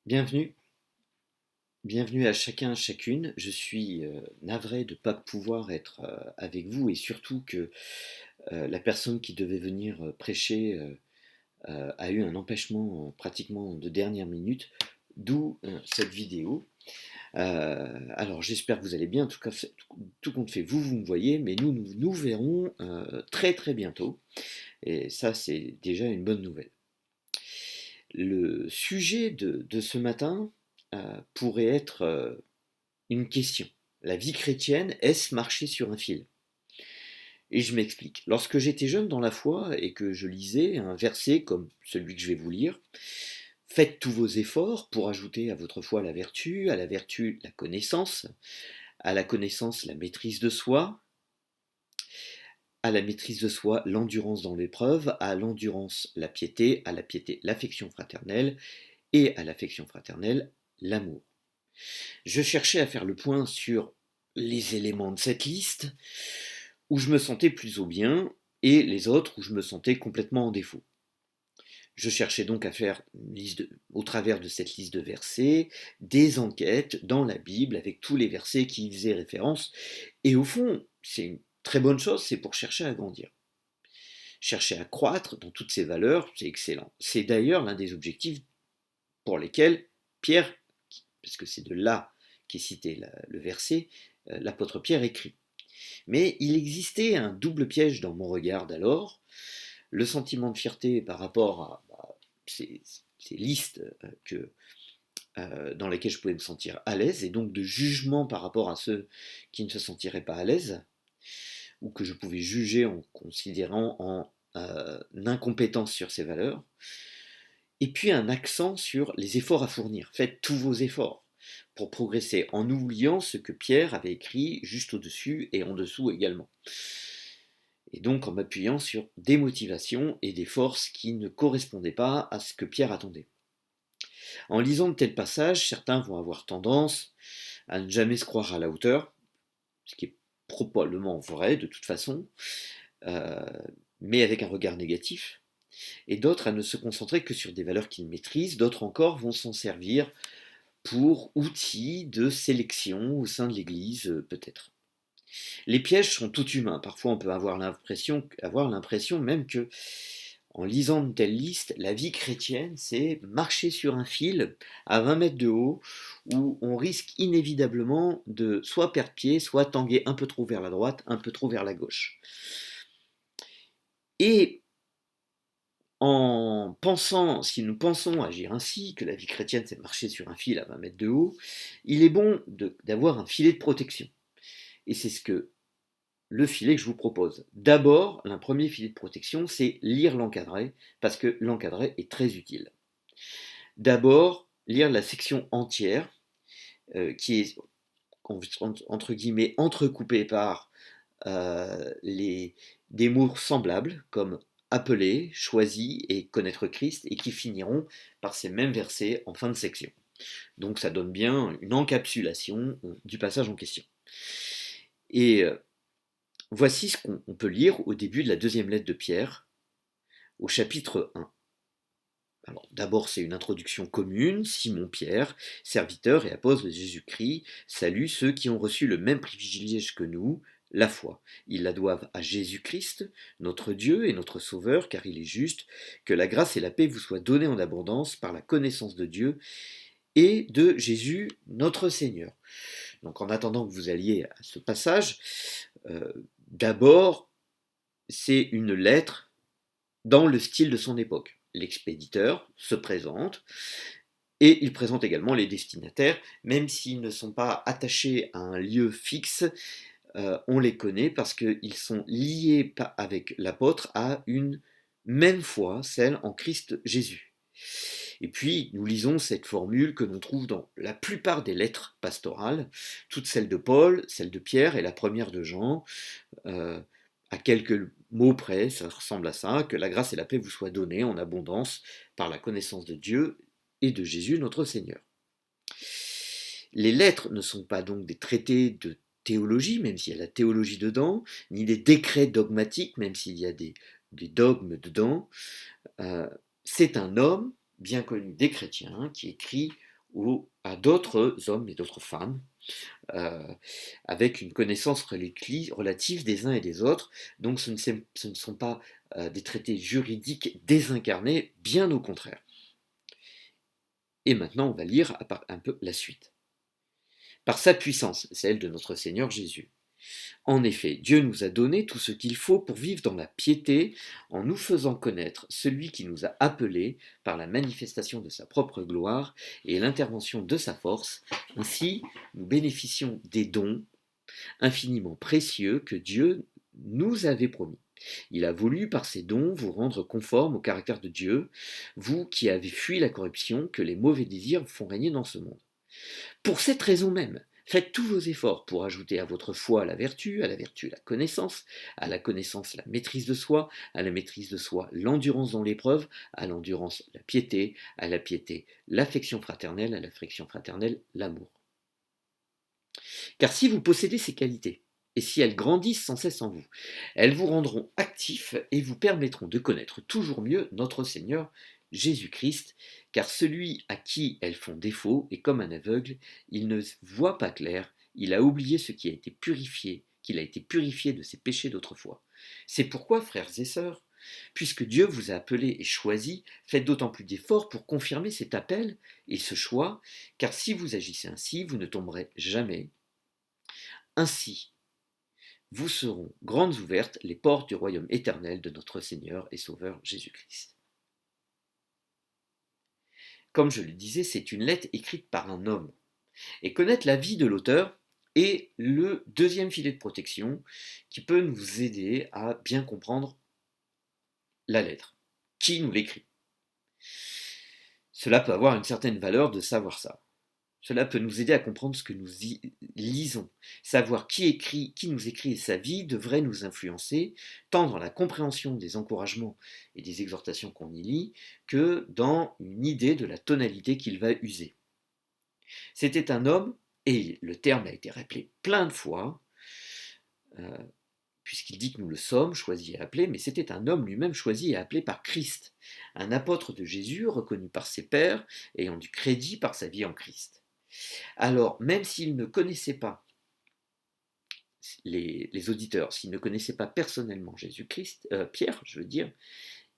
Bienvenue, bienvenue à chacun, chacune. Je suis navré de ne pas pouvoir être avec vous et surtout que la personne qui devait venir prêcher a eu un empêchement pratiquement de dernière minute, d'où cette vidéo. Alors j'espère que vous allez bien, en tout cas tout compte fait, vous me voyez, mais nous verrons très très bientôt et ça c'est déjà une bonne nouvelle. Le sujet de ce matin pourrait être une question. La vie chrétienne, est-ce marcher sur un fil? Et je m'explique. Lorsque j'étais jeune dans la foi et que je lisais un verset comme celui que je vais vous lire, faites tous vos efforts pour ajouter à votre foi à la vertu la connaissance, à la connaissance la maîtrise de soi, à la maîtrise de soi l'endurance dans l'épreuve, à l'endurance la piété, à la piété l'affection fraternelle et à l'affection fraternelle l'amour. Je cherchais à faire le point sur les éléments de cette liste où je me sentais plus ou bien et les autres où je me sentais complètement en défaut. Je cherchais donc à faire au travers de cette liste de versets des enquêtes dans la Bible avec tous les versets qui y faisaient référence. Et au fond, c'est une très bonne chose, c'est pour chercher à grandir. Chercher à croître dans toutes ces valeurs, c'est excellent. C'est d'ailleurs l'un des objectifs pour lesquels Pierre, parce que c'est de là qu'est cité le verset, l'apôtre Pierre écrit. Mais il existait un double piège dans mon regard d'alors, le sentiment de fierté par rapport à ces listes dans lesquelles je pouvais me sentir à l'aise, et donc de jugement par rapport à ceux qui ne se sentiraient pas à l'aise, ou que je pouvais juger en considérant en incompétence sur ces valeurs, et puis un accent sur les efforts à fournir. Faites tous vos efforts pour progresser, en oubliant ce que Pierre avait écrit juste au-dessus et en dessous également. Et donc en m'appuyant sur des motivations et des forces qui ne correspondaient pas à ce que Pierre attendait. En lisant de tels passages, certains vont avoir tendance à ne jamais se croire à la hauteur, ce qui est probablement vrai de toute façon, euh, mais avec un regard négatif, et d'autres à ne se concentrer que sur des valeurs qu'ils maîtrisent, d'autres encore vont s'en servir pour outils de sélection au sein de l'Église, peut-être. Les pièges sont tout humains. Parfois, on peut avoir l'impression même que, en lisant une telle liste, la vie chrétienne, c'est marcher sur un fil à 20 mètres de haut, où on risque inévitablement de soit perdre pied, soit tanguer un peu trop vers la droite, un peu trop vers la gauche. Et si nous pensons agir ainsi, que la vie chrétienne c'est marcher sur un fil à 20 mètres de haut, il est bon d'avoir un filet de protection. Et c'est ce que le filet que je vous propose. D'abord, un premier filet de protection, c'est lire l'encadré, parce que l'encadré est très utile. D'abord, lire la section entière, qui est entre guillemets entrecoupée par des mots semblables, comme appeler, choisi et connaître Christ, et qui finiront par ces mêmes versets en fin de section. Donc ça donne bien une encapsulation du passage en question. Et voici ce qu'on peut lire au début de la deuxième lettre de Pierre, au chapitre 1. Alors, d'abord, c'est une introduction commune. Simon-Pierre, serviteur et apôtre de Jésus-Christ, salue ceux qui ont reçu le même privilège que nous, la foi. Ils la doivent à Jésus-Christ, notre Dieu et notre Sauveur, car il est juste que la grâce et la paix vous soient données en abondance par la connaissance de Dieu et de Jésus, notre Seigneur. Donc, en attendant que vous alliez à ce passage, d'abord, c'est une lettre dans le style de son époque. L'expéditeur se présente et il présente également les destinataires, même s'ils ne sont pas attachés à un lieu fixe, on les connaît parce qu'ils sont liés avec l'apôtre à une même foi, celle en Christ Jésus. Et puis, nous lisons cette formule que l'on trouve dans la plupart des lettres pastorales, toutes celles de Paul, celle de Pierre et la première de Jean, à quelques mots près, ça ressemble à ça, que la grâce et la paix vous soient données en abondance par la connaissance de Dieu et de Jésus notre Seigneur. Les lettres ne sont pas donc des traités de théologie, même s'il y a la théologie dedans, ni des décrets dogmatiques, même s'il y a des dogmes dedans. C'est un homme bien connu des chrétiens qui écrit ou à d'autres hommes et d'autres femmes, euh, avec une connaissance relative des uns et des autres. Donc ce ne sont pas des traités juridiques désincarnés, bien au contraire. Et maintenant, on va lire un peu la suite. Par sa puissance, celle de notre Seigneur Jésus. En effet, Dieu nous a donné tout ce qu'il faut pour vivre dans la piété en nous faisant connaître celui qui nous a appelés par la manifestation de sa propre gloire et l'intervention de sa force. Ainsi, nous bénéficions des dons infiniment précieux que Dieu nous avait promis. Il a voulu, par ses dons, vous rendre conforme au caractère de Dieu, vous qui avez fui la corruption que les mauvais désirs font régner dans ce monde. Pour cette raison même, faites tous vos efforts pour ajouter à votre foi la vertu la connaissance, à la connaissance la maîtrise de soi, à la maîtrise de soi l'endurance dans l'épreuve, à l'endurance la piété, à la piété l'affection fraternelle, à l'affection fraternelle l'amour. Car si vous possédez ces qualités, et si elles grandissent sans cesse en vous, elles vous rendront actifs et vous permettront de connaître toujours mieux notre Seigneur Jésus-Christ, car celui à qui elles font défaut est comme un aveugle, il ne voit pas clair, il a oublié ce qui a été purifié, qu'il a été purifié de ses péchés d'autrefois. C'est pourquoi, frères et sœurs, puisque Dieu vous a appelés et choisis, faites d'autant plus d'efforts pour confirmer cet appel et ce choix, car si vous agissez ainsi, vous ne tomberez jamais. Ainsi, vous seront grandes ouvertes les portes du royaume éternel de notre Seigneur et Sauveur Jésus-Christ. Comme je le disais, c'est une lettre écrite par un homme. Et connaître la vie de l'auteur est le deuxième filet de protection qui peut nous aider à bien comprendre la lettre. Qui nous l'écrit? Cela peut avoir une certaine valeur de savoir ça. Cela peut nous aider à comprendre ce que nous lisons. Savoir qui nous écrit sa vie devrait nous influencer, tant dans la compréhension des encouragements et des exhortations qu'on y lit, que dans une idée de la tonalité qu'il va user. C'était un homme, et le terme a été rappelé plein de fois, puisqu'il dit que nous le sommes, choisis et appelés, mais c'était un homme lui-même choisi et appelé par Christ, un apôtre de Jésus, reconnu par ses pairs, ayant du crédit par sa vie en Christ. Alors, même s'ils ne connaissaient pas, les auditeurs, s'ils ne connaissaient pas personnellement Jésus-Christ, Pierre, je veux dire,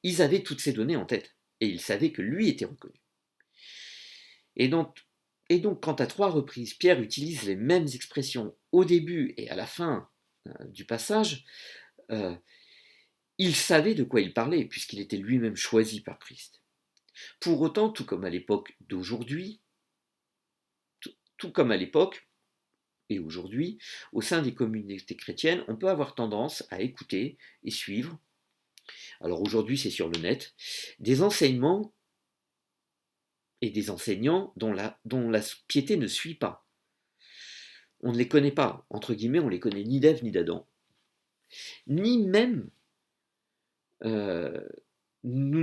ils avaient toutes ces données en tête, et ils savaient que lui était reconnu. Et donc, quand à 3 reprises, Pierre utilise les mêmes expressions au début et à la fin du passage, il savait de quoi il parlait, puisqu'il était lui-même choisi par Christ. Pour autant, tout comme à l'époque d'aujourd'hui, tout comme à l'époque, et aujourd'hui, au sein des communautés chrétiennes, on peut avoir tendance à écouter et suivre, alors aujourd'hui c'est sur le net, des enseignements et des enseignants dont la piété ne suit pas. On ne les connaît pas, entre guillemets, on les connaît ni d'Ève ni d'Adam. Ni même, nous ne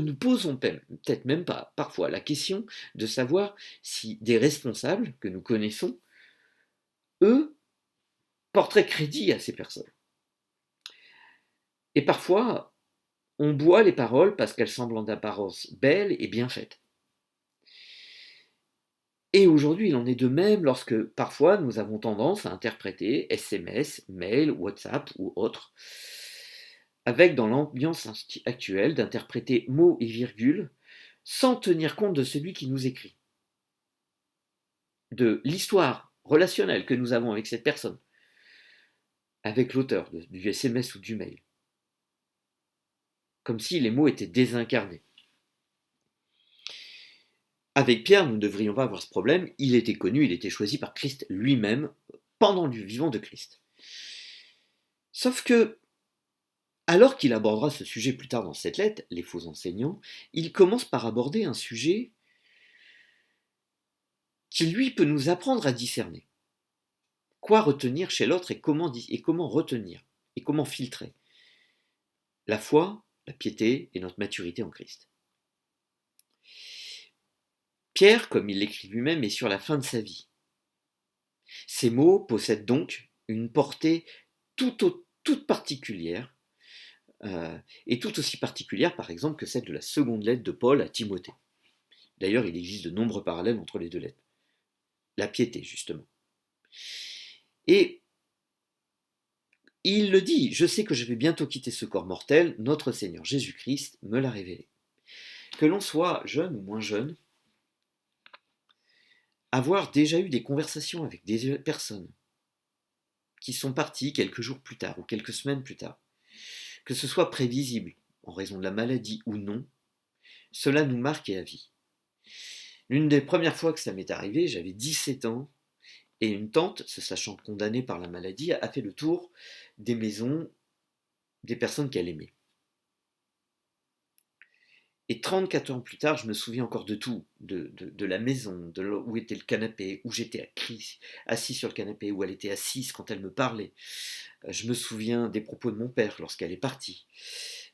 nous posons peut-être même pas parfois la question de savoir si des responsables que nous connaissons, eux, porteraient crédit à ces personnes. Et parfois, on boit les paroles parce qu'elles semblent en apparence belles et bien faites. Et aujourd'hui, il en est de même lorsque parfois nous avons tendance à interpréter SMS, mail, WhatsApp ou autres, avec dans l'ambiance actuelle d'interpréter mots et virgules sans tenir compte de celui qui nous écrit, de l'histoire relationnelle que nous avons avec cette personne, avec l'auteur du SMS ou du mail, comme si les mots étaient désincarnés. Avec Pierre, nous ne devrions pas avoir ce problème, il était connu, il était choisi par Christ lui-même pendant le vivant de Christ. Sauf que, alors qu'il abordera ce sujet plus tard dans cette lettre, les faux enseignants, il commence par aborder un sujet qui lui peut nous apprendre à discerner. Quoi retenir chez l'autre et comment retenir et comment filtrer la foi, la piété et notre maturité en Christ. Pierre, comme il l'écrit lui-même, est sur la fin de sa vie. Ces mots possèdent donc une portée toute particulière, et tout aussi particulière par exemple que celle de la seconde lettre de Paul à Timothée. D'ailleurs, il existe de nombreux parallèles entre les deux lettres. La piété, justement. Et il le dit, je sais que je vais bientôt quitter ce corps mortel, notre Seigneur Jésus-Christ me l'a révélé. Que l'on soit jeune ou moins jeune, avoir déjà eu des conversations avec des personnes qui sont parties quelques jours plus tard ou quelques semaines plus tard, que ce soit prévisible en raison de la maladie ou non, cela nous marque à vie. L'une des premières fois que ça m'est arrivé, j'avais 17 ans, et une tante, se sachant condamnée par la maladie, a fait le tour des maisons des personnes qu'elle aimait. Et 34 ans plus tard, je me souviens encore de tout, de la maison, où était le canapé, où j'étais assis sur le canapé, où elle était assise quand elle me parlait. Je me souviens des propos de mon père lorsqu'elle est partie,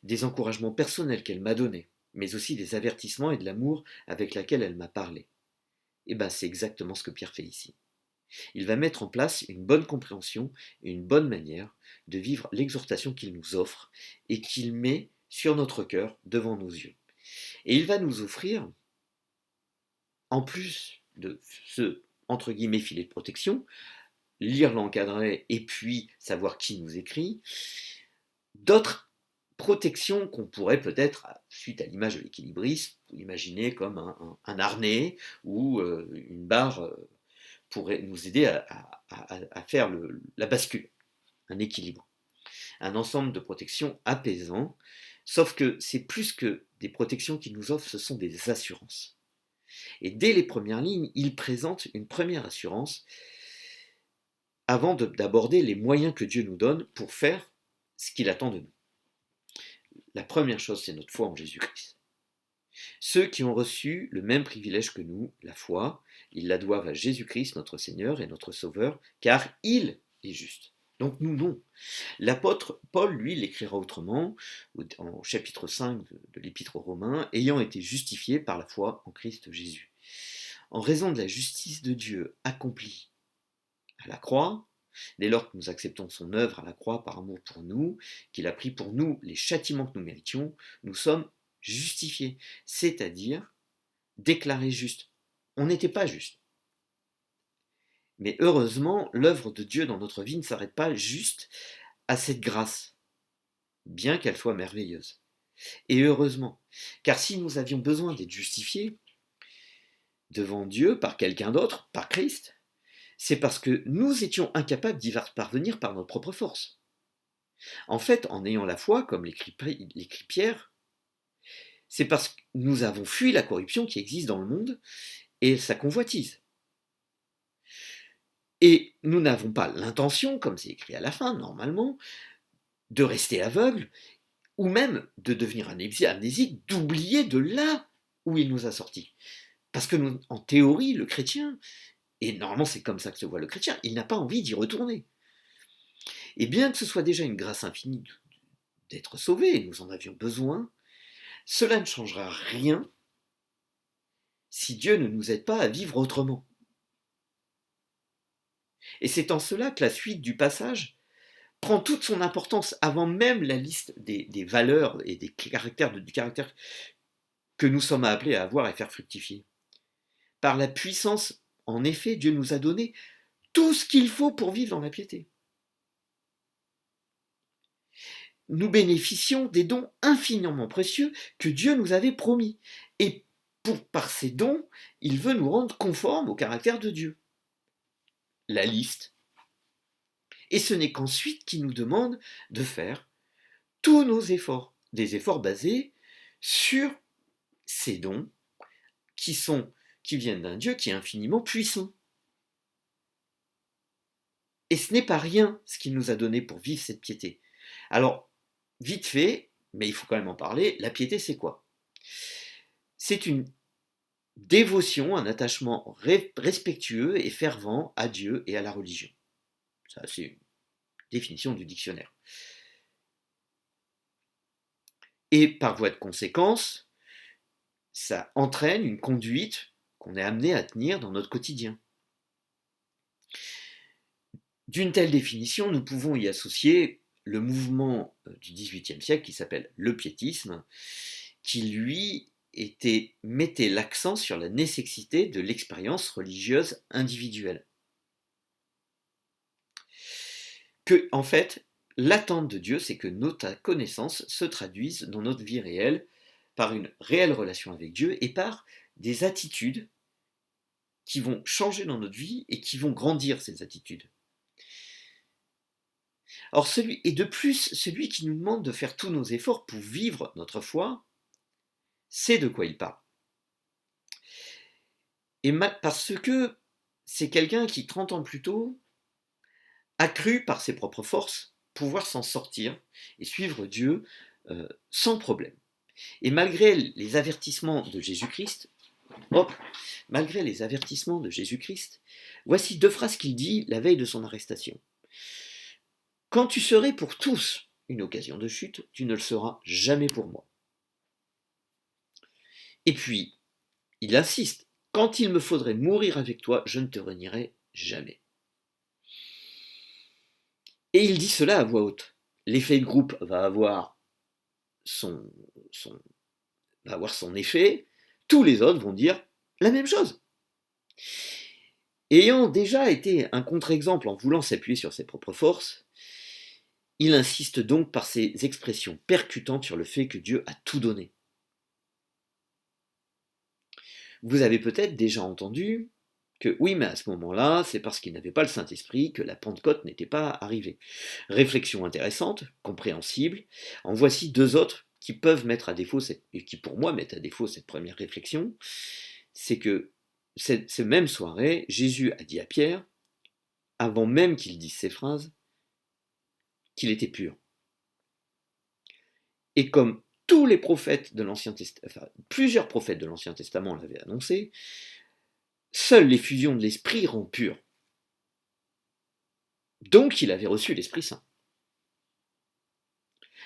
des encouragements personnels qu'elle m'a donnés, mais aussi des avertissements et de l'amour avec laquelle elle m'a parlé. Et bien c'est exactement ce que Pierre fait ici. Il va mettre en place une bonne compréhension et une bonne manière de vivre l'exhortation qu'il nous offre et qu'il met sur notre cœur devant nos yeux. Et il va nous offrir, en plus de ce, entre guillemets, filet de protection, lire l'encadré et puis savoir qui nous écrit, d'autres protections qu'on pourrait peut-être, suite à l'image de l'équilibriste, imaginer comme un harnais ou une barre pourrait nous aider à faire la bascule, un équilibre. Un ensemble de protections apaisant, sauf que c'est plus que des protections qu'il nous offre, ce sont des assurances. Et dès les premières lignes, il présente une première assurance avant d'aborder les moyens que Dieu nous donne pour faire ce qu'il attend de nous. La première chose, c'est notre foi en Jésus-Christ. Ceux qui ont reçu le même privilège que nous, la foi, ils la doivent à Jésus-Christ, notre Seigneur et notre Sauveur, car il est juste. Donc nous, non. L'apôtre Paul, lui, l'écrira autrement, en chapitre 5 de l'Épître aux Romains, ayant été justifié par la foi en Christ Jésus. En raison de la justice de Dieu accomplie à la croix, dès lors que nous acceptons son œuvre à la croix par amour pour nous, qu'il a pris pour nous les châtiments que nous méritions, nous sommes justifiés, c'est-à-dire déclarés justes. On n'était pas justes. Mais heureusement, l'œuvre de Dieu dans notre vie ne s'arrête pas juste à cette grâce, bien qu'elle soit merveilleuse. Et heureusement, car si nous avions besoin d'être justifiés devant Dieu par quelqu'un d'autre, par Christ, c'est parce que nous étions incapables d'y parvenir par notre propre force. En fait, en ayant la foi, comme l'écrit Pierre, c'est parce que nous avons fui la corruption qui existe dans le monde et sa convoitise. Et nous n'avons pas l'intention, comme c'est écrit à la fin, normalement, de rester aveugles, ou même de devenir amnésique, d'oublier de là où il nous a sortis. Parce que nous, en théorie, le chrétien, et normalement c'est comme ça que se voit le chrétien, il n'a pas envie d'y retourner. Et bien que ce soit déjà une grâce infinie d'être sauvé, et nous en avions besoin, cela ne changera rien si Dieu ne nous aide pas à vivre autrement. Et c'est en cela que la suite du passage prend toute son importance avant même la liste des valeurs et du caractère que nous sommes appelés à avoir et faire fructifier. Par la puissance, en effet, Dieu nous a donné tout ce qu'il faut pour vivre dans la piété. Nous bénéficions des dons infiniment précieux que Dieu nous avait promis. Et par ces dons, il veut nous rendre conformes au caractère de Dieu. La liste. Et ce n'est qu'ensuite qu'il nous demande de faire tous nos efforts, des efforts basés sur ces dons qui viennent d'un Dieu qui est infiniment puissant. Et ce n'est pas rien ce qu'il nous a donné pour vivre cette piété. Alors, vite fait, mais il faut quand même en parler, la piété c'est quoi? C'est une dévotion, un attachement respectueux et fervent à Dieu et à la religion. Ça, c'est une définition du dictionnaire. Et par voie de conséquence, ça entraîne une conduite qu'on est amené à tenir dans notre quotidien. D'une telle définition, nous pouvons y associer le mouvement du XVIIIe siècle qui s'appelle le piétisme, qui lui mettait l'accent sur la nécessité de l'expérience religieuse individuelle. Que, en fait, l'attente de Dieu, c'est que notre connaissance se traduise dans notre vie réelle par une réelle relation avec Dieu et par des attitudes qui vont changer dans notre vie et qui vont grandir ces attitudes. Or, et de plus, celui qui nous demande de faire tous nos efforts pour vivre notre foi, c'est de quoi il parle. Et parce que c'est quelqu'un qui, 30 ans plus tôt, a cru par ses propres forces pouvoir s'en sortir et suivre Dieu sans problème. Et malgré les avertissements de Jésus-Christ, voici 2 phrases qu'il dit la veille de son arrestation. Quand tu serais pour tous une occasion de chute, tu ne le seras jamais pour moi. Et puis, il insiste, quand il me faudrait mourir avec toi, je ne te renierai jamais. Et il dit cela à voix haute. L'effet de groupe va avoir son effet, tous les autres vont dire la même chose. Ayant déjà été un contre-exemple en voulant s'appuyer sur ses propres forces, il insiste donc par ses expressions percutantes sur le fait que Dieu a tout donné. Vous avez peut-être déjà entendu que oui, mais à ce moment-là, c'est parce qu'il n'avait pas le Saint-Esprit que la Pentecôte n'était pas arrivée. Réflexion intéressante, compréhensible. En voici 2 autres qui peuvent mettre à défaut, et qui pour moi mettent à défaut cette première réflexion. C'est que cette même soirée, Jésus a dit à Pierre, avant même qu'il dise ces phrases, qu'il était pur. Et comme tous les prophètes de l'Ancien Testament, enfin plusieurs prophètes de l'Ancien Testament l'avaient annoncé, seules les fusions de l'Esprit rendent pur. Donc il avait reçu l'Esprit Saint.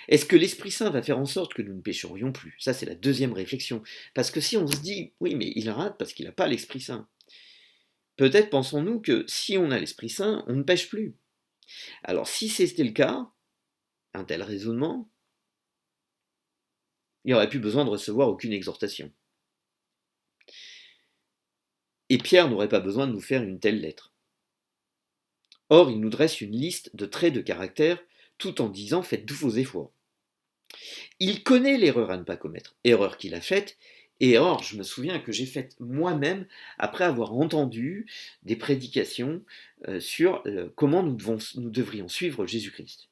Est-ce que l'Esprit Saint va faire en sorte que nous ne pécherions plus? Ça, c'est la deuxième réflexion. Parce que si on se dit, oui, mais il rate parce qu'il n'a pas l'Esprit Saint, peut-être pensons-nous que si on a l'Esprit Saint, on ne pêche plus. Alors, si c'était le cas, un tel raisonnement, il n'y aurait plus besoin de recevoir aucune exhortation. Et Pierre n'aurait pas besoin de nous faire une telle lettre. Or, il nous dresse une liste de traits de caractère tout en disant faites tous vos efforts. Il connaît l'erreur à ne pas commettre, erreur qu'il a faite, et erreur, je me souviens que j'ai faite moi-même après avoir entendu des prédications sur comment nous devrions suivre Jésus-Christ.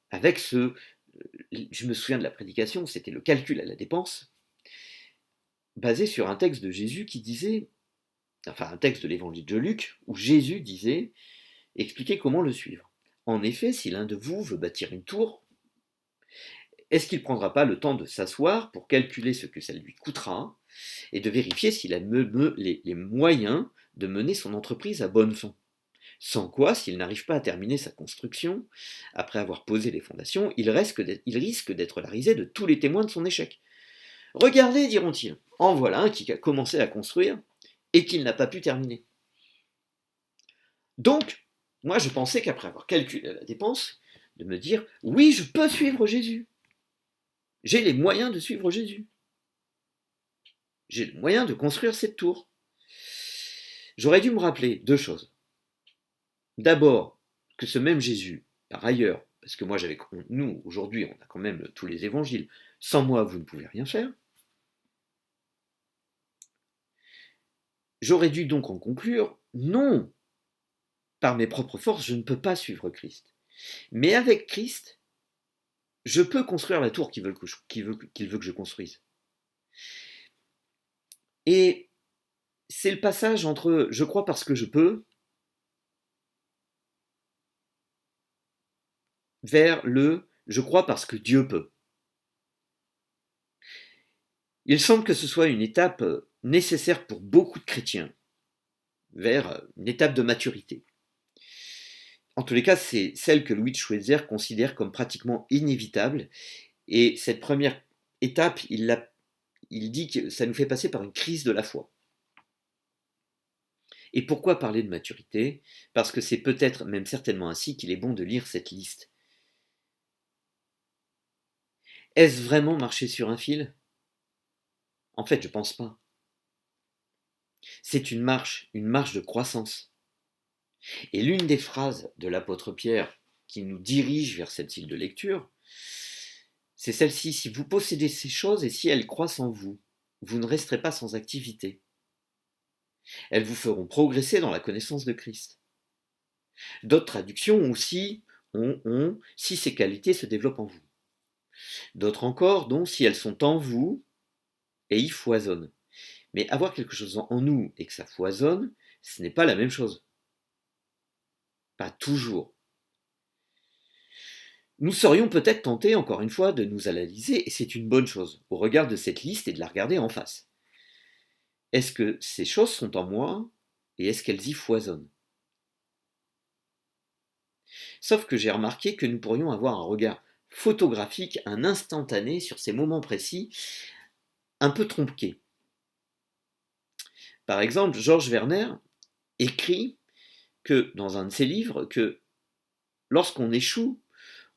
Avec je me souviens de la prédication, c'était le calcul à la dépense, basé sur un texte de Jésus qui disait, enfin un texte de l'évangile de Luc, où Jésus disait, expliquez comment le suivre. En effet, si l'un de vous veut bâtir une tour, est-ce qu'il ne prendra pas le temps de s'asseoir pour calculer ce que ça lui coûtera et de vérifier s'il a les moyens de mener son entreprise à bonne fin? Sans quoi, s'il n'arrive pas à terminer sa construction, après avoir posé les fondations, il risque d'être la risée de tous les témoins de son échec. Regardez, diront-ils, en voilà un qui a commencé à construire et qu'il n'a pas pu terminer. Donc, moi je pensais qu'après avoir calculé la dépense, de me dire, oui, je peux suivre Jésus. J'ai les moyens de suivre Jésus. J'ai le moyen de construire cette tour. J'aurais dû me rappeler 2 choses. D'abord, que ce même Jésus, par ailleurs, parce que moi nous, aujourd'hui, on a quand même tous les évangiles, sans moi, vous ne pouvez rien faire. J'aurais dû donc en conclure, non, par mes propres forces, je ne peux pas suivre Christ. Mais avec Christ, je peux construire la tour qu'il veut que je construise. Et c'est le passage entre je crois parce que je peux vers le je crois parce que Dieu peut. Il semble que ce soit une étape nécessaire pour beaucoup de chrétiens, vers une étape de maturité. En tous les cas, c'est celle que Louis de Schweitzer considère comme pratiquement inévitable. Et cette première étape, il dit que ça nous fait passer par une crise de la foi. Et pourquoi parler de maturité? Parce que c'est peut-être, même certainement ainsi, qu'il est bon de lire cette liste. Est-ce vraiment marcher sur un fil? En fait, je ne pense pas. C'est une marche de croissance. Et l'une des phrases de l'apôtre Pierre qui nous dirige vers cette style de lecture, c'est celle-ci: si vous possédez ces choses et si elles croissent en vous, vous ne resterez pas sans activité. Elles vous feront progresser dans la connaissance de Christ. D'autres traductions aussi ont si ces qualités se développent en vous. D'autres encore, dont si elles sont en vous et y foisonnent. Mais avoir quelque chose en nous et que ça foisonne, ce n'est pas la même chose. Pas toujours. Nous serions peut-être tentés, encore une fois, de nous analyser, et c'est une bonne chose, au regard de cette liste et de la regarder en face. Est-ce que ces choses sont en moi et est-ce qu'elles y foisonnent? Sauf que j'ai remarqué que nous pourrions avoir un regard photographique, un instantané sur ces moments précis, un peu tronqué. Par exemple, Georges Werner écrit que, dans un de ses livres, que lorsqu'on échoue,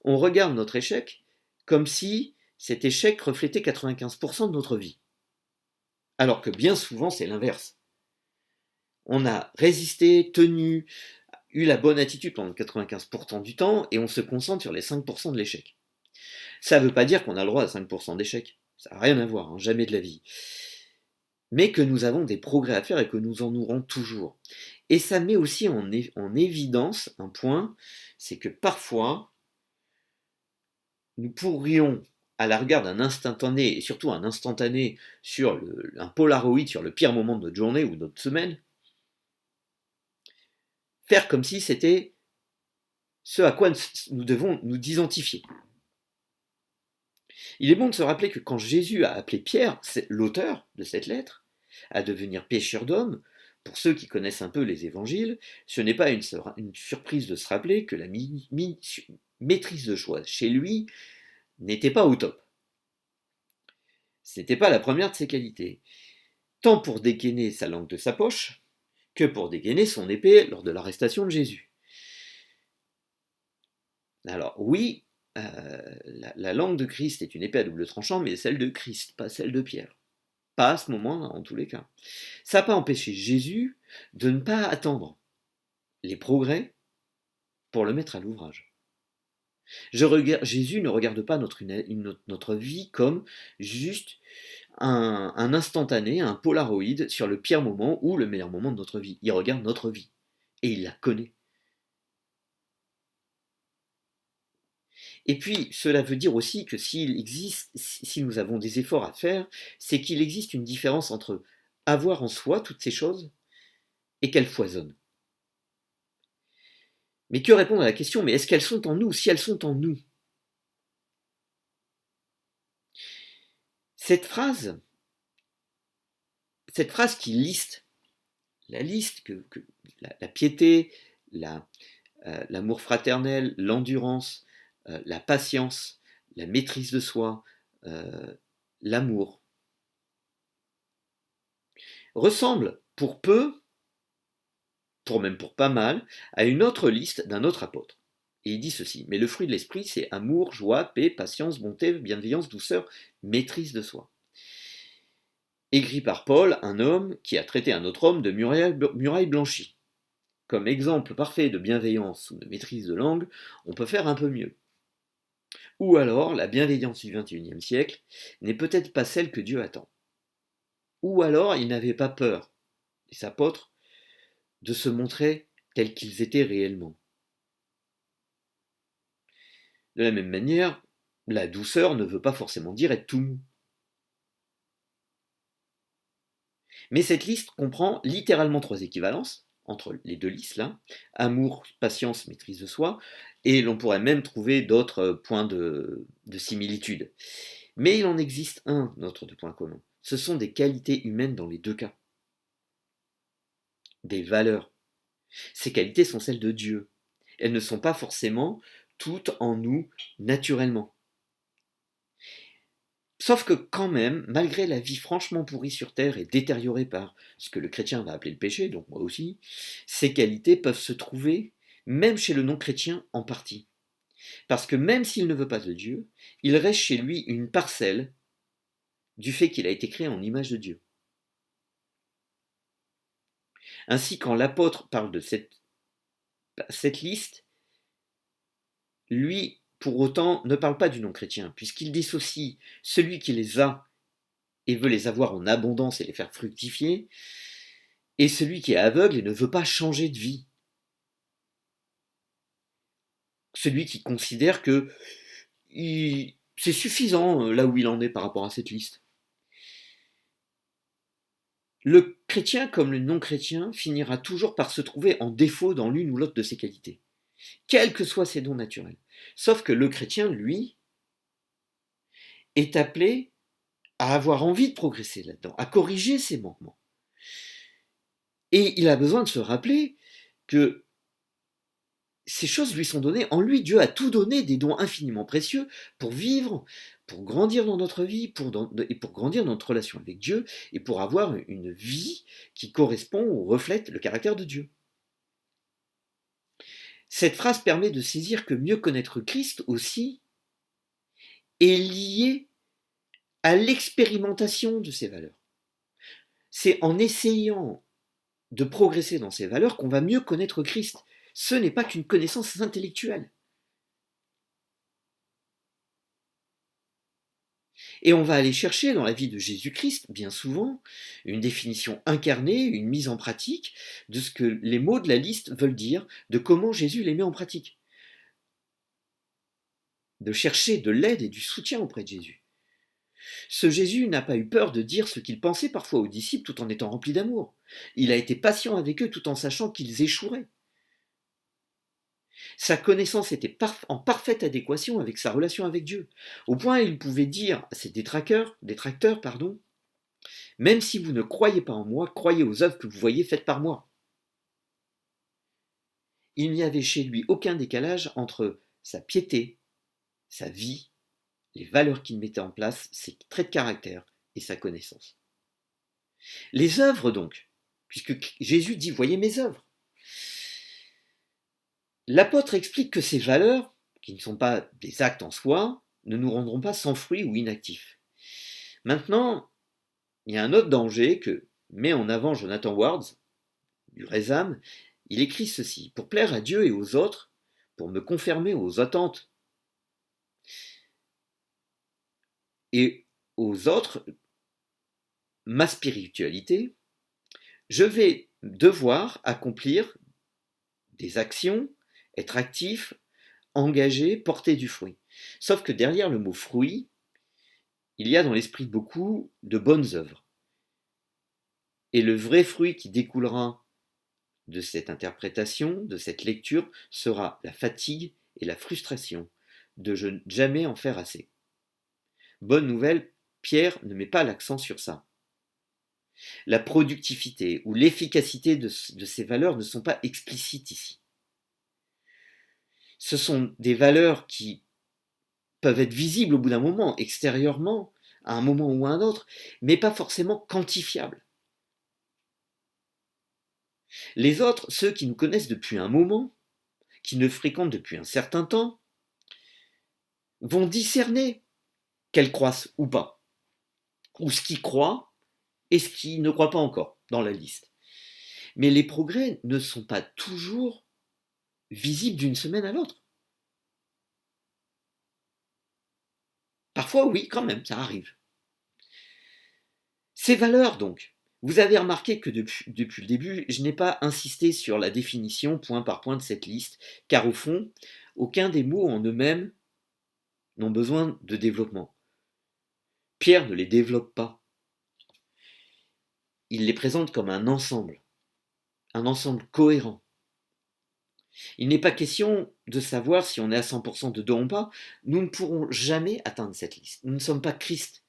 on regarde notre échec comme si cet échec reflétait 95% de notre vie. Alors que bien souvent, c'est l'inverse. On a résisté, tenu, eu la bonne attitude pendant 95% du temps et on se concentre sur les 5% de l'échec. Ça ne veut pas dire qu'on a le droit à 5% d'échec. Ça n'a rien à voir, hein, jamais de la vie. Mais que nous avons des progrès à faire et que nous en aurons toujours. Et ça met aussi en évidence un point, c'est que parfois, nous pourrions, à la regard d'un instantané, et surtout un instantané sur un Polaroid sur le pire moment de notre journée ou de notre semaine, faire comme si c'était ce à quoi nous devons nous identifier. Il est bon de se rappeler que quand Jésus a appelé Pierre, c'est l'auteur de cette lettre, à devenir pêcheur d'hommes, pour ceux qui connaissent un peu les évangiles, ce n'est pas une surprise de se rappeler que la maîtrise de choix chez lui n'était pas au top. Ce n'était pas la première de ses qualités, tant pour dégainer sa langue de sa poche, que pour dégainer son épée lors de l'arrestation de Jésus. Alors oui, la langue de Christ est une épée à double tranchant, mais celle de Christ, pas celle de Pierre. Pas à ce moment-là, en tous les cas. Ça n'a pas empêché Jésus de ne pas attendre les progrès pour le mettre à l'ouvrage. Jésus ne regarde pas notre vie comme juste un instantané, un Polaroid sur le pire moment ou le meilleur moment de notre vie. Il regarde notre vie et il la connaît. Et puis, cela veut dire aussi que si nous avons des efforts à faire, c'est qu'il existe une différence entre avoir en soi toutes ces choses et qu'elles foisonnent. Mais que répondre à la question, mais est-ce qu'elles sont en nous? Si elles sont en nous, cette phrase qui liste, la liste que la piété, l'amour fraternel, l'endurance, la patience, la maîtrise de soi, l'amour, ressemble pour peu, pour pas mal, à une autre liste d'un autre apôtre. Et il dit ceci: mais le fruit de l'esprit, c'est amour, joie, paix, patience, bonté, bienveillance, douceur, maîtrise de soi. Écrit par Paul, un homme qui a traité un autre homme de muraille blanchie. Comme exemple parfait de bienveillance ou de maîtrise de langue, on peut faire un peu mieux. Ou alors, la bienveillance du XXIe siècle n'est peut-être pas celle que Dieu attend. Ou alors, il n'avait pas peur, les apôtres, de se montrer tels qu'ils étaient réellement. De la même manière, la douceur ne veut pas forcément dire être tout mou. Mais cette liste comprend littéralement 3 équivalences, entre les deux listes là: amour, patience, maîtrise de soi, et l'on pourrait même trouver d'autres points de similitude. Mais il en existe un autre de point commun. Ce sont des qualités humaines dans les deux cas. Des valeurs. Ces qualités sont celles de Dieu. Elles ne sont pas forcément toutes en nous naturellement. Sauf que quand même, malgré la vie franchement pourrie sur Terre et détériorée par ce que le chrétien va appeler le péché, donc moi aussi, ces qualités peuvent se trouver même chez le non-chrétien en partie. Parce que même s'il ne veut pas de Dieu, il reste chez lui une parcelle du fait qu'il a été créé en image de Dieu. Ainsi, quand l'apôtre parle de cette liste, lui, pour autant, ne parle pas du non-chrétien, puisqu'il dissocie celui qui les a et veut les avoir en abondance et les faire fructifier, et celui qui est aveugle et ne veut pas changer de vie. Celui qui considère que c'est suffisant là où il en est par rapport à cette liste. Le chrétien comme le non-chrétien finira toujours par se trouver en défaut dans l'une ou l'autre de ses qualités, quels que soient ses dons naturels. Sauf que le chrétien, lui, est appelé à avoir envie de progresser là-dedans, à corriger ses manquements. Et il a besoin de se rappeler que ces choses lui sont données. En lui, Dieu a tout donné, des dons infiniment précieux pour vivre, pour grandir dans notre vie, et pour grandir dans notre relation avec Dieu, et pour avoir une vie qui correspond ou reflète le caractère de Dieu. Cette phrase permet de saisir que mieux connaître Christ aussi est lié à l'expérimentation de ces valeurs. C'est en essayant de progresser dans ces valeurs qu'on va mieux connaître Christ. Ce n'est pas qu'une connaissance intellectuelle. Et on va aller chercher dans la vie de Jésus-Christ, bien souvent, une définition incarnée, une mise en pratique de ce que les mots de la liste veulent dire, de comment Jésus les met en pratique. De chercher de l'aide et du soutien auprès de Jésus. Ce Jésus n'a pas eu peur de dire ce qu'il pensait parfois aux disciples tout en étant rempli d'amour. Il a été patient avec eux tout en sachant qu'ils échoueraient. Sa connaissance était en parfaite adéquation avec sa relation avec Dieu, au point où il pouvait dire à ses détracteurs, même si vous ne croyez pas en moi, croyez aux œuvres que vous voyez faites par moi. Il n'y avait chez lui aucun décalage entre sa piété, sa vie, les valeurs qu'il mettait en place, ses traits de caractère et sa connaissance. Les œuvres donc, puisque Jésus dit « voyez mes œuvres ». L'apôtre explique que ces valeurs, qui ne sont pas des actes en soi, ne nous rendront pas sans fruit ou inactifs. Maintenant, il y a un autre danger que met en avant Jonathan Wards, du Résame. Il écrit ceci: « Pour plaire à Dieu et aux autres, pour me conformer aux attentes et aux autres, ma spiritualité, je vais devoir accomplir des actions, être actif, engagé, porter du fruit. » Sauf que derrière le mot fruit, il y a dans l'esprit de beaucoup de bonnes œuvres. Et le vrai fruit qui découlera de cette interprétation, de cette lecture, sera la fatigue et la frustration de jamais en faire assez. Bonne nouvelle, Pierre ne met pas l'accent sur ça. La productivité ou l'efficacité de ces valeurs ne sont pas explicites ici. Ce sont des valeurs qui peuvent être visibles au bout d'un moment, extérieurement, à un moment ou à un autre, mais pas forcément quantifiables. Les autres, ceux qui nous connaissent depuis un moment, qui nous fréquentent depuis un certain temps, vont discerner qu'elles croissent ou pas, ou ce qui croit et ce qui ne croit pas encore dans la liste. Mais les progrès ne sont pas toujours visibles d'une semaine à l'autre. Parfois, oui, quand même, ça arrive. Ces valeurs, donc, vous avez remarqué que depuis le début, je n'ai pas insisté sur la définition point par point de cette liste, car au fond, aucun des mots en eux-mêmes n'ont besoin de développement. Pierre ne les développe pas. Il les présente comme un ensemble cohérent. Il n'est pas question de savoir si on est à 100% dedans ou pas. Nous ne pourrons jamais atteindre cette liste. Nous ne sommes pas Christ.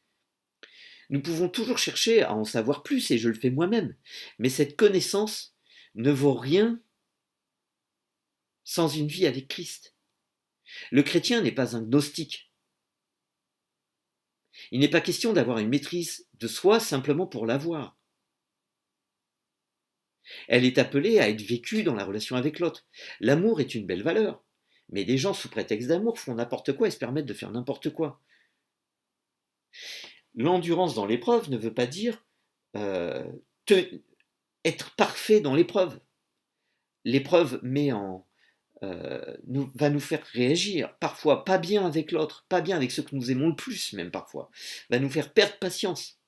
Nous pouvons toujours chercher à en savoir plus, et je le fais moi-même. Mais cette connaissance ne vaut rien sans une vie avec Christ. Le chrétien n'est pas un gnostique. Il n'est pas question d'avoir une maîtrise de soi simplement pour l'avoir. Elle est appelée à être vécue dans la relation avec l'autre. L'amour est une belle valeur, mais des gens sous prétexte d'amour font n'importe quoi et se permettent de faire n'importe quoi. L'endurance dans l'épreuve ne veut pas dire euh, te- être parfait dans l'épreuve. L'épreuve va nous faire réagir, parfois pas bien avec l'autre, pas bien avec ceux que nous aimons le plus même parfois, va nous faire perdre patience.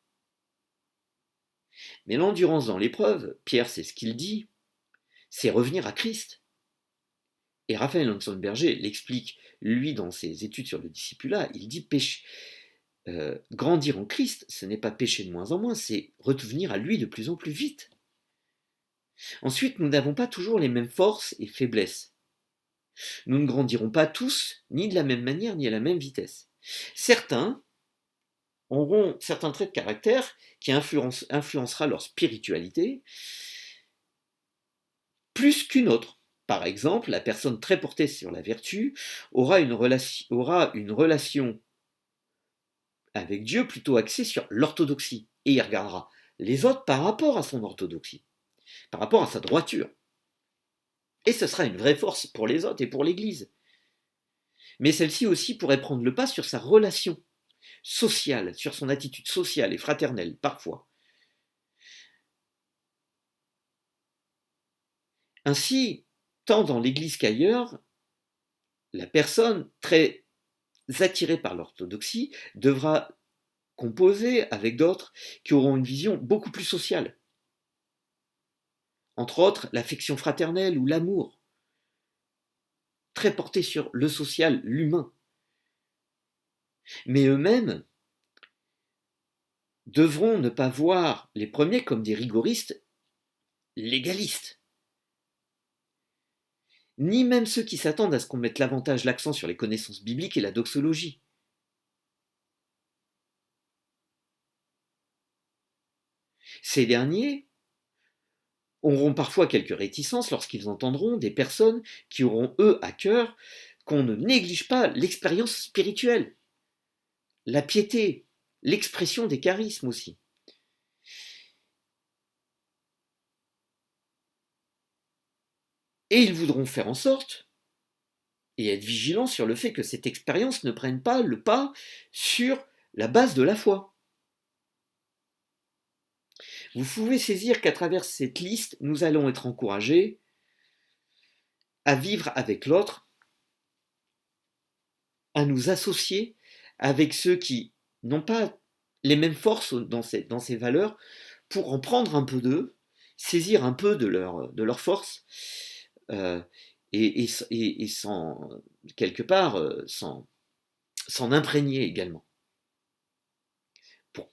Mais l'endurance dans l'épreuve, Pierre c'est ce qu'il dit, c'est revenir à Christ. Et Raphaël Hanson-Berger l'explique, lui, dans ses études sur le discipulat, il dit grandir en Christ, ce n'est pas pécher de moins en moins, c'est revenir à lui de plus en plus vite. Ensuite, nous n'avons pas toujours les mêmes forces et faiblesses. Nous ne grandirons pas tous, ni de la même manière, ni à la même vitesse. Certains auront certains traits de caractère qui influencera leur spiritualité plus qu'une autre. Par exemple, la personne très portée sur la vertu aura une relation avec Dieu plutôt axée sur l'orthodoxie. Et il regardera les autres par rapport à son orthodoxie, par rapport à sa droiture. Et ce sera une vraie force pour les autres et pour l'Église. Mais celle-ci aussi pourrait prendre le pas sur sa relation sociale, sur son attitude sociale et fraternelle, parfois. Ainsi, tant dans l'Église qu'ailleurs, la personne très attirée par l'orthodoxie devra composer avec d'autres qui auront une vision beaucoup plus sociale. Entre autres, l'affection fraternelle ou l'amour, très porté sur le social, l'humain. Mais eux-mêmes devront ne pas voir les premiers comme des rigoristes légalistes. Ni même ceux qui s'attendent à ce qu'on mette l'accent sur les connaissances bibliques et la doxologie. Ces derniers auront parfois quelques réticences lorsqu'ils entendront des personnes qui auront, eux, à cœur qu'on ne néglige pas l'expérience spirituelle, la piété, l'expression des charismes aussi. Et ils voudront faire en sorte et être vigilants sur le fait que cette expérience ne prenne pas le pas sur la base de la foi. Vous pouvez saisir qu'à travers cette liste, nous allons être encouragés à vivre avec l'autre, à nous associer avec ceux qui n'ont pas les mêmes forces dans ces valeurs pour en prendre un peu d'eux, saisir un peu de leur force euh, et sans, quelque part, s'en imprégner également. Pour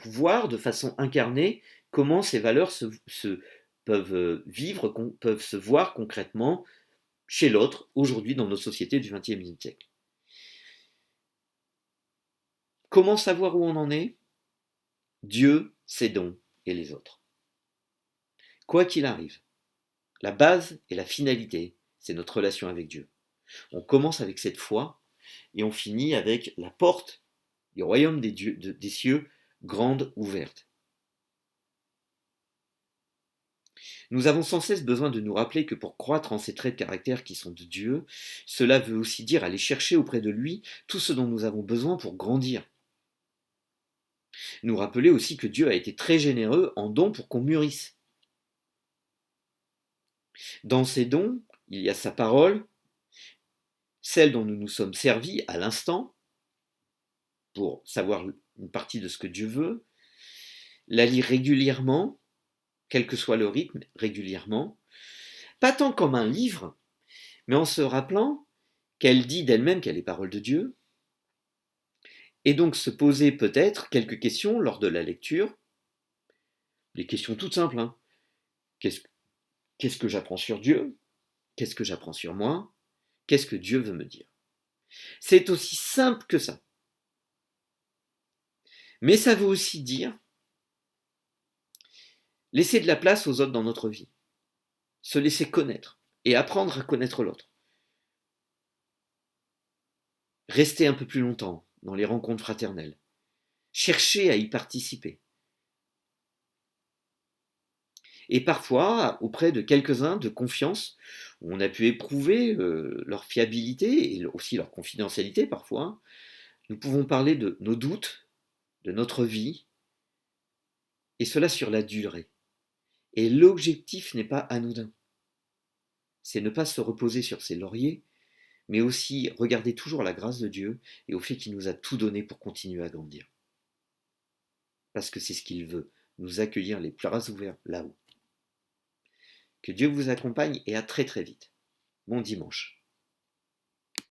voir de façon incarnée comment ces valeurs peuvent vivre, peuvent se voir concrètement chez l'autre aujourd'hui dans nos sociétés du XXe siècle. Comment savoir où on en est? Dieu, ses dons et les autres. Quoi qu'il arrive, la base et la finalité, c'est notre relation avec Dieu. On commence avec cette foi et on finit avec la porte du royaume des cieux grande ouverte. Nous avons sans cesse besoin de nous rappeler que pour croître en ces traits de caractère qui sont de Dieu, cela veut aussi dire aller chercher auprès de lui tout ce dont nous avons besoin pour grandir. Nous rappeler aussi que Dieu a été très généreux en dons pour qu'on mûrisse. Dans ces dons, il y a sa parole, celle dont nous nous sommes servis à l'instant, pour savoir une partie de ce que Dieu veut, la lire régulièrement, quel que soit le rythme, régulièrement, pas tant comme un livre, mais en se rappelant qu'elle dit d'elle-même qu'elle est parole de Dieu, et donc se poser peut-être quelques questions lors de la lecture, des questions toutes simples. Hein. Qu'est-ce que j'apprends sur Dieu? Qu'est-ce que j'apprends sur moi? Qu'est-ce que Dieu veut me dire? C'est aussi simple que ça. Mais ça veut aussi dire laisser de la place aux autres dans notre vie, se laisser connaître et apprendre à connaître l'autre. Rester un peu plus longtemps dans les rencontres fraternelles. Chercher à y participer. Et parfois, auprès de quelques-uns de confiance, où on a pu éprouver leur fiabilité et aussi leur confidentialité parfois, nous pouvons parler de nos doutes, de notre vie, et cela sur la durée. Et l'objectif n'est pas anodin. C'est ne pas se reposer sur ses lauriers, mais aussi regarder toujours la grâce de Dieu et au fait qu'il nous a tout donné pour continuer à grandir. Parce que c'est ce qu'il veut, nous accueillir les bras ouverts là-haut. Que Dieu vous accompagne et à très très vite. Bon dimanche.